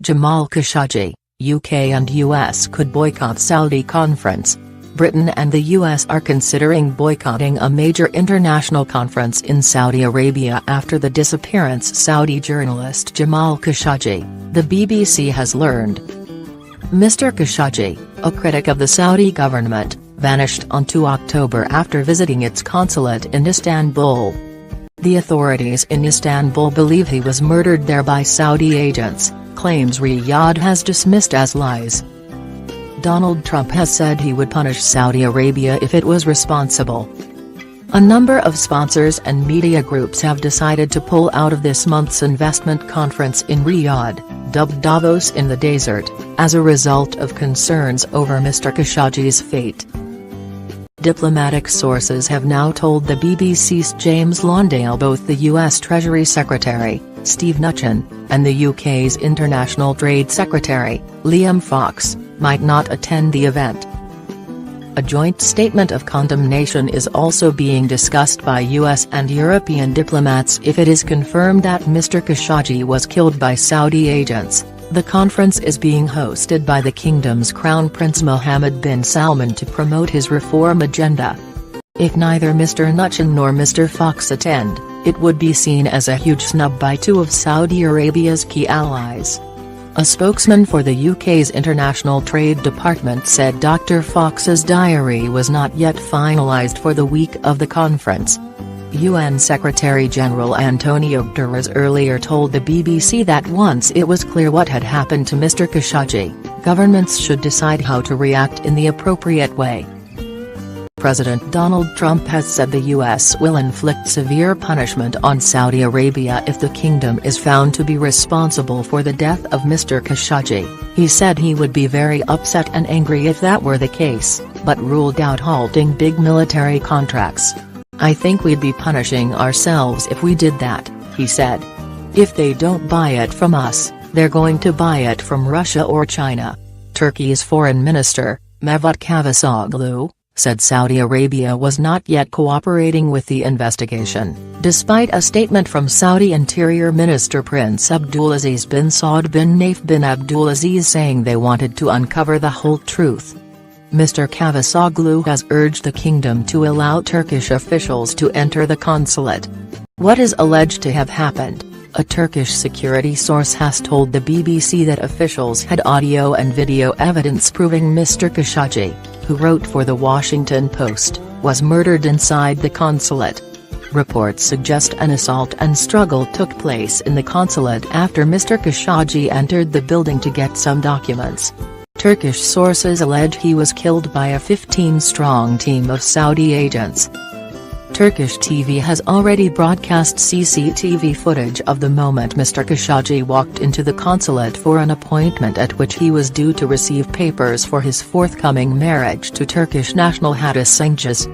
Jamal Khashoggi, UK and US could boycott Saudi conference. Britain and the US are considering boycotting a major international conference in Saudi Arabia after the disappearance Saudi journalist Jamal Khashoggi, the BBC has learned. Mr. Khashoggi, a critic of the Saudi government, vanished on 2 October after visiting its consulate in Istanbul. The authorities in Istanbul believe he was murdered there by Saudi agents, claims Riyadh has dismissed as lies. Donald Trump has said he would punish Saudi Arabia if it was responsible. A number of sponsors and media groups have decided to pull out of this month's investment conference in Riyadh, dubbed Davos in the desert, as a result of concerns over Mr. Khashoggi's fate. Diplomatic sources have now told the BBC's James Lawndale both the US Treasury Secretary, Steve Mnuchin, and the UK's International Trade Secretary, Liam Fox, might not attend the event. A joint statement of condemnation is also being discussed by US and European diplomats if it is confirmed that Mr. Khashoggi was killed by Saudi agents. The conference is being hosted by the kingdom's Crown Prince Mohammed bin Salman to promote his reform agenda. If neither Mr. Mnuchin nor Mr. Fox attend, it would be seen as a huge snub by two of Saudi Arabia's key allies. A spokesman for the UK's International Trade Department said Dr. Fox's diary was not yet finalised for the week of the conference. UN Secretary-General Antonio Guterres earlier told the BBC that once it was clear what had happened to Mr. Khashoggi, governments should decide how to react in the appropriate way. President Donald Trump has said the US will inflict severe punishment on Saudi Arabia if the kingdom is found to be responsible for the death of Mr. Khashoggi. He said he would be very upset and angry if that were the case, but ruled out halting big military contracts. "I think we'd be punishing ourselves if we did that," he said. "If they don't buy it from us, they're going to buy it from Russia or China." Turkey's Foreign Minister, Mevlut Cavusoglu, said Saudi Arabia was not yet cooperating with the investigation, despite a statement from Saudi Interior Minister Prince Abdulaziz bin Saud bin Naif bin Abdulaziz saying they wanted to uncover the whole truth. Mr. Cavusoglu has urged the kingdom to allow Turkish officials to enter the consulate. What is alleged to have happened? A Turkish security source has told the BBC that officials had audio and video evidence proving Mr. Khashoggi, who wrote for The Washington Post, was murdered inside the consulate. Reports suggest an assault and struggle took place in the consulate after Mr. Khashoggi entered the building to get some documents. Turkish sources allege he was killed by a 15-strong team of Saudi agents. Turkish TV has already broadcast CCTV footage of the moment Mr. Khashoggi walked into the consulate for an appointment at which he was due to receive papers for his forthcoming marriage to Turkish national Hatice Cengiz.